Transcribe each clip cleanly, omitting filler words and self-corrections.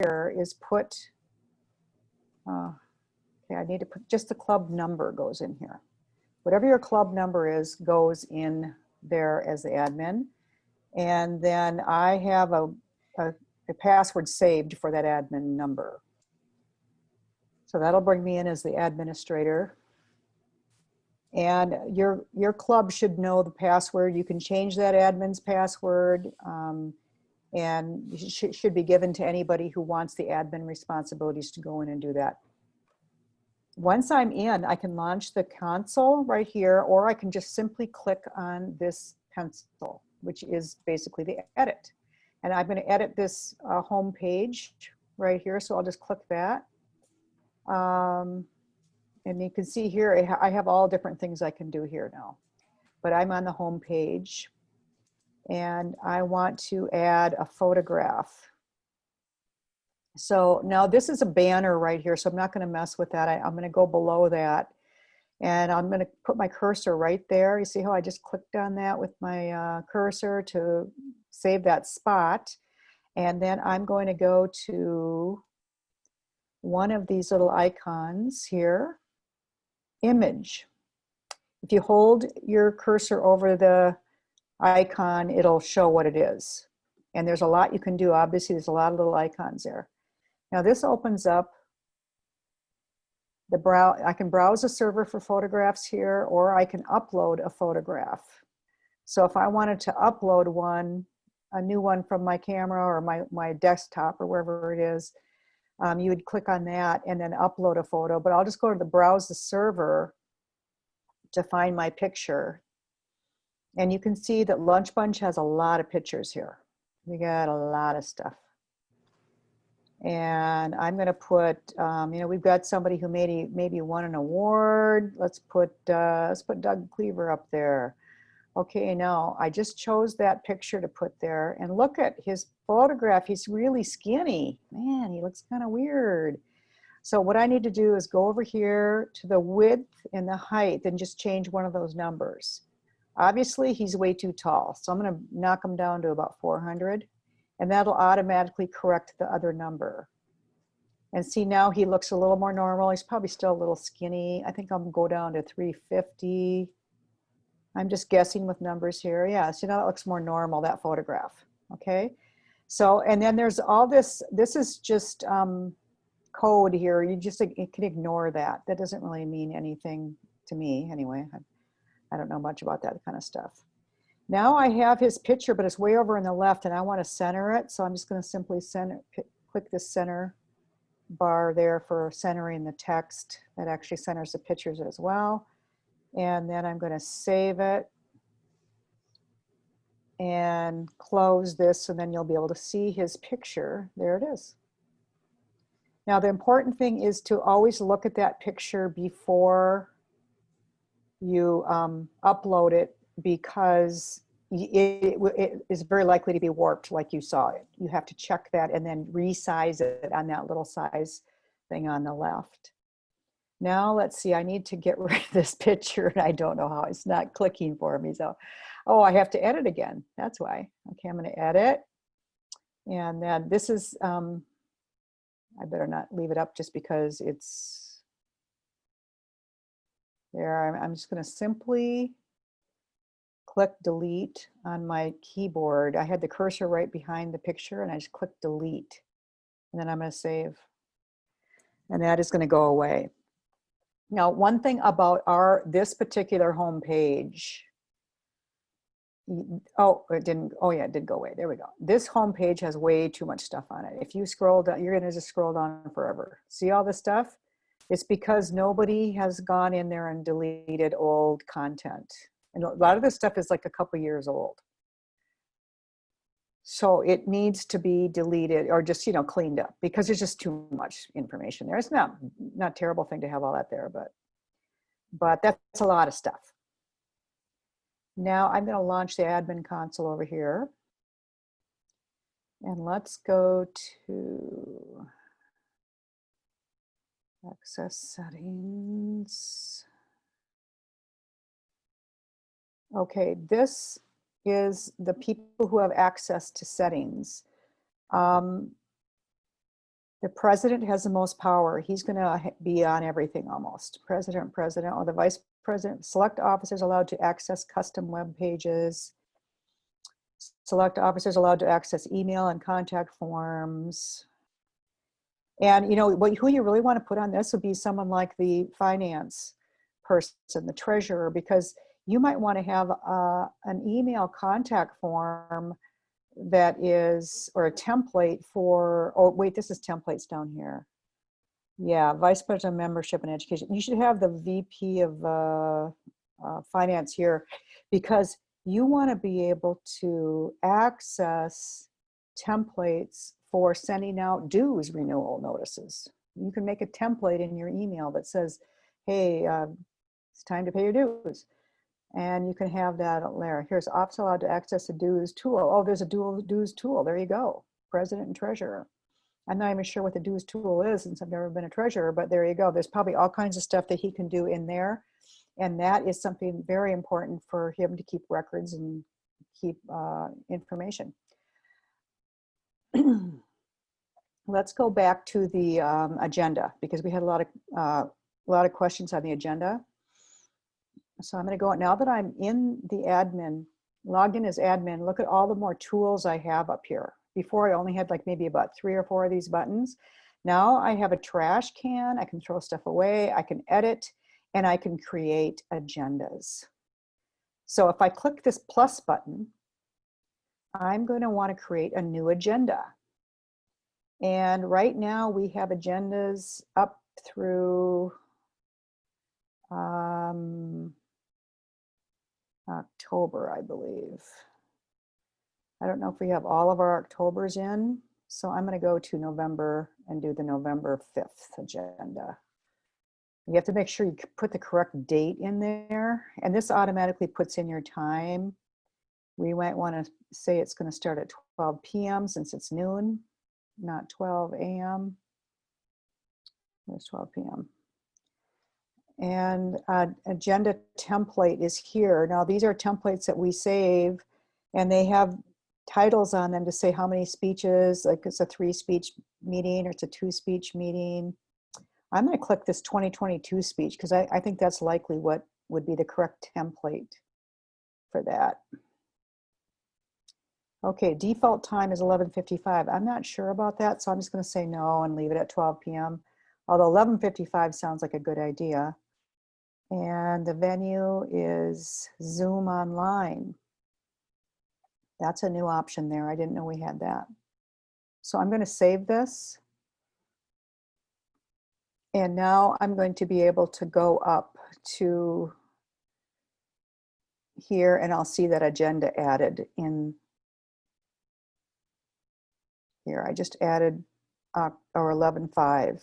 is put, okay, I need to put just the club number goes in here. Whatever your club number is goes in there as the admin. And then I have a password saved for that admin number. So that'll bring me in as the administrator. And your club should know the password. You can change that admin's password, and it should be given to anybody who wants the admin responsibilities to go in and do that. Once I'm in, I can launch the console right here, or I can just simply click on this pencil, which is basically the edit. And I'm going to edit this home page right here, so I'll just click that. And you can see here, I have all different things I can do here now. But I'm on the home page, and I want to add a photograph. So now this is a banner right here, so I'm not going to mess with that. I'm going to go below that, and I'm going to put my cursor right there. You see how I just clicked on that with my cursor to save that spot. And then I'm going to go to one of these little icons here, image. If you hold your cursor over the icon, it'll show what it is. And there's a lot you can do. Obviously, there's a lot of little icons there. Now this opens up the browse. I can browse a server for photographs here, or I can upload a photograph. So if I wanted to upload one, a new one from my camera or my desktop or wherever it is, you would click on that and then upload a photo. But I'll just go to the browse the server to find my picture. And you can see that Lunch Bunch has a lot of pictures here. We got a lot of stuff. And I'm going to put, you know, we've got somebody who maybe won an award. Let's put Doug Cleaver up there. Okay, now I just chose that picture to put there, and look at his photograph. He's really skinny. Man, he looks kind of weird. So what I need to do is go over here to the width and the height and just change one of those numbers. Obviously, he's way too tall, so I'm going to knock him down to about 400. And that'll automatically correct the other number. And see, now he looks a little more normal. He's probably still a little skinny. I think I'm gonna go down to 350. I'm just guessing with numbers here. Yeah, so now that looks more normal, that photograph, okay? So, and then there's all this is just code here. You can ignore that. That doesn't really mean anything to me anyway. I don't know much about that kind of stuff. Now I have his picture, but it's way over on the left, and I want to center it. So I'm just going to simply click the center bar there for centering the text. That actually centers the pictures as well. And then I'm going to save it and close this, and then you'll be able to see his picture. There it is. Now the important thing is to always look at that picture before you upload it, because it is very likely to be warped like you saw it. You have to check that and then resize it on that little size thing on the left. Now let's see, I need to get rid of this picture, and I don't know how. It's not clicking for me. So, oh, I have to edit again. That's why. Okay, I'm going to edit. And then this is, I better not leave it up just because it's there. I'm just going to simply click delete on my keyboard. I had the cursor right behind the picture, and I just click delete. And then I'm going to save. And that is going to go away. Now, one thing about this particular home page, oh, it didn't, oh yeah, it did go away. There we go. This home page has way too much stuff on it. If you scroll down, you're going to just scroll down forever. See all this stuff? It's because nobody has gone in there and deleted old content. And a lot of this stuff is like a couple years old. So it needs to be deleted or just, you know, cleaned up, because there's just too much information there. It's not a terrible thing to have all that there, but that's a lot of stuff. Now I'm going to launch the admin console over here. And let's go to access settings. Okay, this is the people who have access to settings. The president has the most power. He's going to be on everything almost. President, or the vice president. Select officers allowed to access custom web pages. Select officers allowed to access email and contact forms. And you know, who you really want to put on this would be someone like the finance person, the treasurer, because you might want to have an email contact form that is, or a template for, oh wait, this is templates down here. Yeah, Vice President of Membership and Education. You should have the VP of Finance here, because you want to be able to access templates for sending out dues renewal notices. You can make a template in your email that says, hey, it's time to pay your dues. And you can have that there. Here's office allowed to access a dues tool. Oh, there's a dues tool. There you go. President and treasurer. I'm not even sure what the dues tool is since I've never been a treasurer, but there you go. There's probably all kinds of stuff that he can do in there. And that is something very important for him to keep records and keep information. Let's go back to the agenda, because we had a lot of questions on the agenda. So I'm going to go, now that I'm in the admin, logged in as admin, look at all the more tools I have up here. Before I only had like maybe about 3 or 4 of these buttons. Now I have a trash can, I can throw stuff away, I can edit, and I can create agendas. So if I click this plus button, I'm going to want to create a new agenda. And right now we have agendas up through October, I believe. I don't know if we have all of our Octobers in, so I'm going to go to November and do the November 5th agenda. You have to make sure you put the correct date in there, and this automatically puts in your time. We might want to say it's going to start at 12 p.m. since it's noon, not 12 a.m. It's 12 p.m. And agenda template is here. Now these are templates that we save, and they have titles on them to say how many speeches, like it's a 3-speech meeting or it's a 2-speech meeting. I'm going to click this 2022 speech because I think that's likely what would be the correct template for that. Okay, default time is 11:55. I'm not sure about that, so I'm just going to say no and leave it at 12 p.m. Although 11:55 sounds like a good idea. And the venue is Zoom Online. That's a new option there. I didn't know we had that. So I'm going to save this. And now I'm going to be able to go up to here and I'll see that agenda added in here. I just added or 11:05.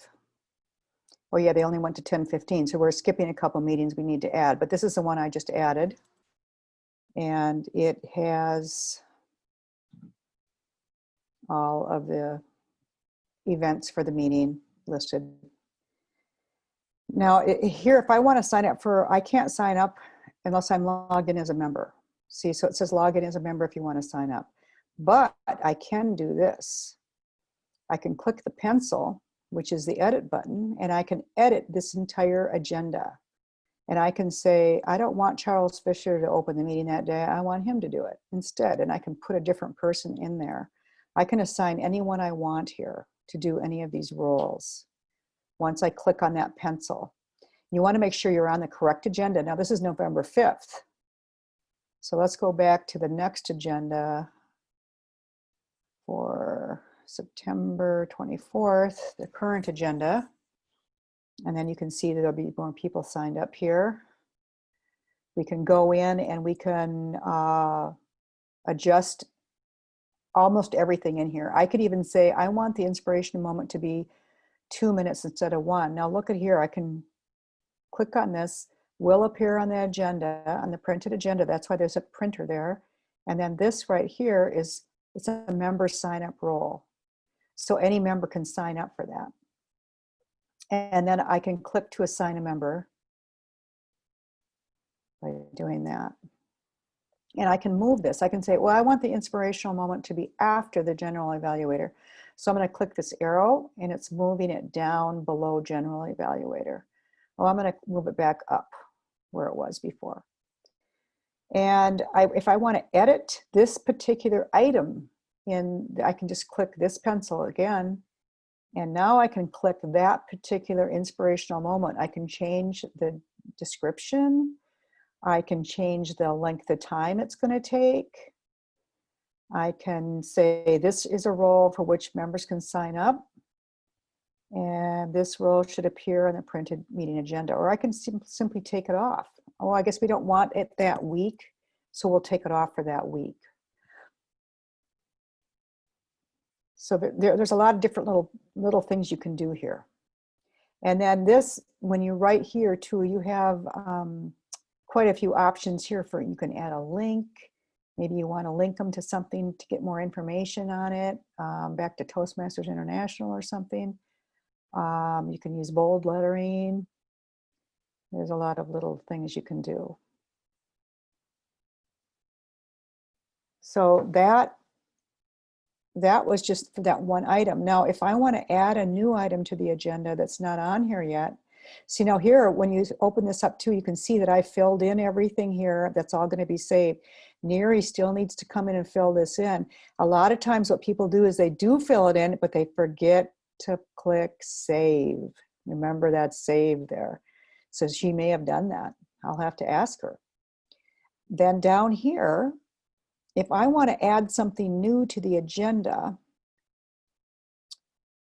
Oh yeah, they only went to 10:15. So we're skipping a couple meetings we need to add, but this is the one I just added. And it has all of the events for the meeting listed. Now here, if I want to sign up for, I can't sign up unless I'm logged in as a member. See, so it says log in as a member if you want to sign up. But I can do this. I can click the pencil, which is the edit button, and I can edit this entire agenda. And I can say, I don't want Charles Fisher to open the meeting that day. I want him to do it instead. And I can put a different person in there. I can assign anyone I want here to do any of these roles. Once I click on that pencil, you want to make sure you're on the correct agenda. Now this is November 5th. So let's go back to the next agenda for September 24th, the current agenda. And then you can see that there'll be more people signed up here. We can go in and we can adjust almost everything in here. I could even say, I want the inspirational moment to be 2 minutes instead of 1. Now look at here, I can click on this, will appear on the agenda, on the printed agenda. That's why there's a printer there. And then this right here is, it's a member sign up role. So any member can sign up for that. And then I can click to assign a member by doing that. And I can move this. I can say, well, I want the inspirational moment to be after the general evaluator. So I'm going to click this arrow and it's moving it down below General Evaluator. Well, I'm going to move it back up where it was before. And if I want to edit this particular item, I can just click this pencil again. And now I can click that particular inspirational moment. I can change the description. I can change the length of time it's going to take. I can say this is a role for which members can sign up. And this role should appear on the printed meeting agenda. Or I can simply take it off. Oh, I guess we don't want it that week, so we'll take it off for that week. So there's a lot of different little things you can do here. And then this, when you write here too, you have quite a few options here for, you can add a link. Maybe you want to link them to something to get more information on it, back to Toastmasters International or something. You can use bold lettering. There's a lot of little things you can do. So that was just for that one item. Now, if I want to add a new item to the agenda that's not on here yet, see now here, when you open this up too, you can see that I filled in everything here. That's all going to be saved. Neri still needs to come in and fill this in. A lot of times what people do is they do fill it in, but they forget to click save. Remember that save there. So she may have done that. I'll have to ask her. Then down here, if I want to add something new to the agenda,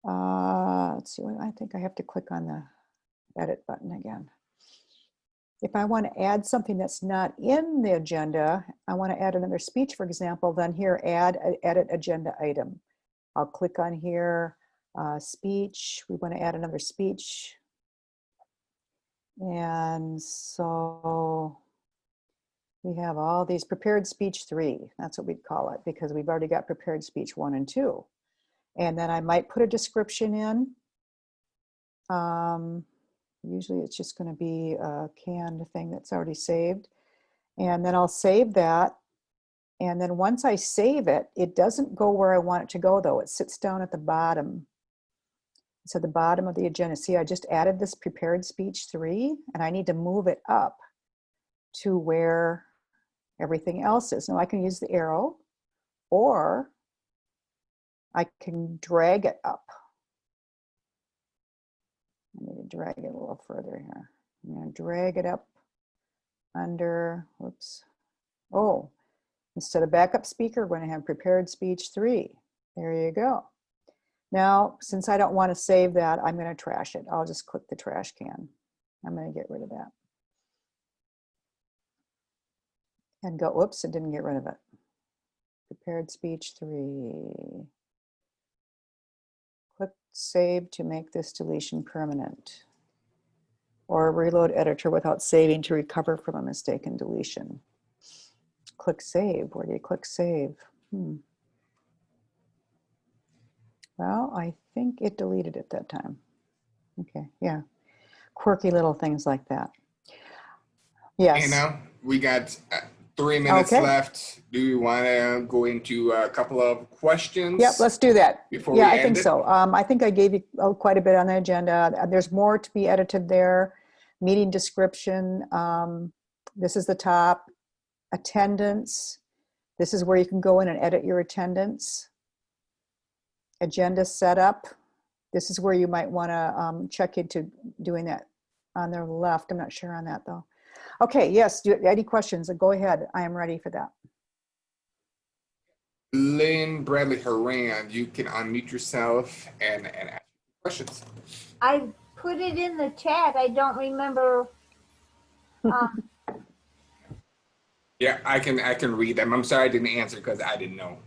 let's see, I think I have to click on the edit button again. If I want to add something that's not in the agenda, I want to add another speech, for example, then here, add edit agenda item. I'll click on here, speech. We want to add another speech. And so we have all these prepared speech 3. That's what we'd call it, because we've already got prepared speech 1 and 2. And then I might put a description in. Usually it's just going to be a canned thing that's already saved. And then I'll save that. And then once I save it, it doesn't go where I want it to go though. It sits down at the bottom. It's at the bottom of the agenda. See, I just added this prepared speech 3 and I need to move it up to where everything else is. Now I can use the arrow or I can drag it up. I need to drag it a little further here. I'm going to drag it up under, whoops. Oh, instead of backup speaker, we're going to have prepared speech 3. There you go. Now, since I don't want to save that, I'm going to trash it. I'll just click the trash can. I'm going to get rid of that. And go, whoops, it didn't get rid of it. Prepared speech 3. Click save to make this deletion permanent. Or reload editor without saving to recover from a mistaken deletion. Click save. Where do you click save? Well, I think it deleted it that time. Okay, yeah. Quirky little things like that. Yes. You know, we got 3 minutes left. Do you want to go into a couple of questions? Yep, let's do that. Before we end I think so. I think I gave you quite a bit on the agenda. There's more to be edited there. Meeting description. This is the top. Attendance. This is where you can go in and edit your attendance. Agenda setup. This is where you might want to check into doing that on the left. I'm not sure on that though. Okay, yes, any questions? Go ahead. I am ready for that. Lynn Bradley Haran, you can unmute yourself and ask questions. I put it in the chat. I don't remember. Yeah, I can read them. I'm sorry I didn't answer because I didn't know.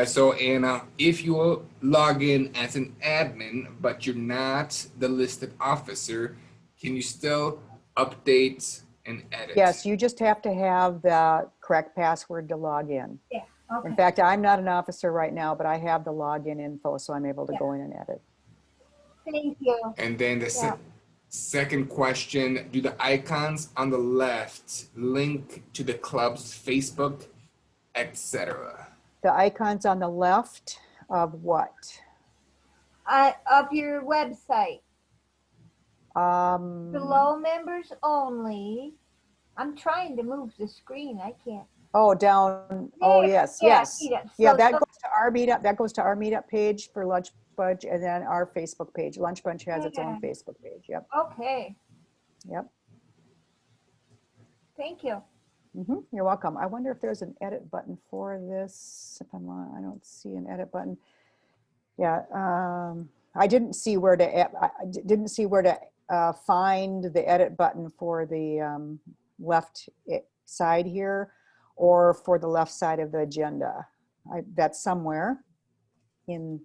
So Anna, if you log in as an admin, but you're not the listed officer, can you still update and edit? Yes, you just have to have the correct password to log in. Yeah. Okay. In fact, I'm not an officer right now, but I have the login info, so I'm able to go in and edit. Thank you. And then the second question, do the icons on the left link to the club's Facebook, etc.? The icons on the left of what? of your website. Um, Below members only. I'm trying to move the screen. I can't. oh, down. Oh, There. yes, Yeah, yes. meetup. Yeah, So that goes to our meetup. That goes to our meetup page for Lunch Bunch, and then our Facebook page. Lunch Bunch has its own yeah. Facebook page. Yep, Okay. yep. Thank you. You're welcome. I wonder if there's an edit button for this. If I don't see an edit button. Yeah, I didn't see where to. Didn't see where to find the edit button for the left side here, or for the left side of the agenda. That's somewhere in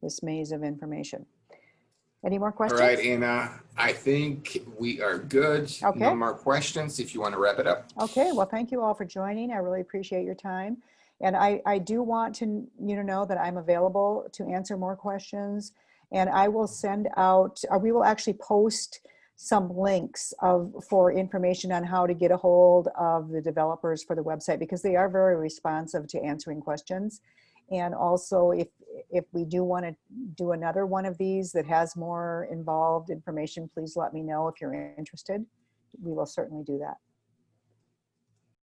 this maze of information. Any more All questions? right, and I think we are good. Okay. No more questions if you want to wrap it up. Okay, well, thank you all for joining. I really appreciate your time. And I do want to you to know that I'm available to answer more questions. And I will send out, we will actually post some links for information on how to get a hold of the developers for the website, because they are very responsive to answering questions. And also, if we do want to do another one of these that has more involved information, please let me know if you're interested. We will certainly do that.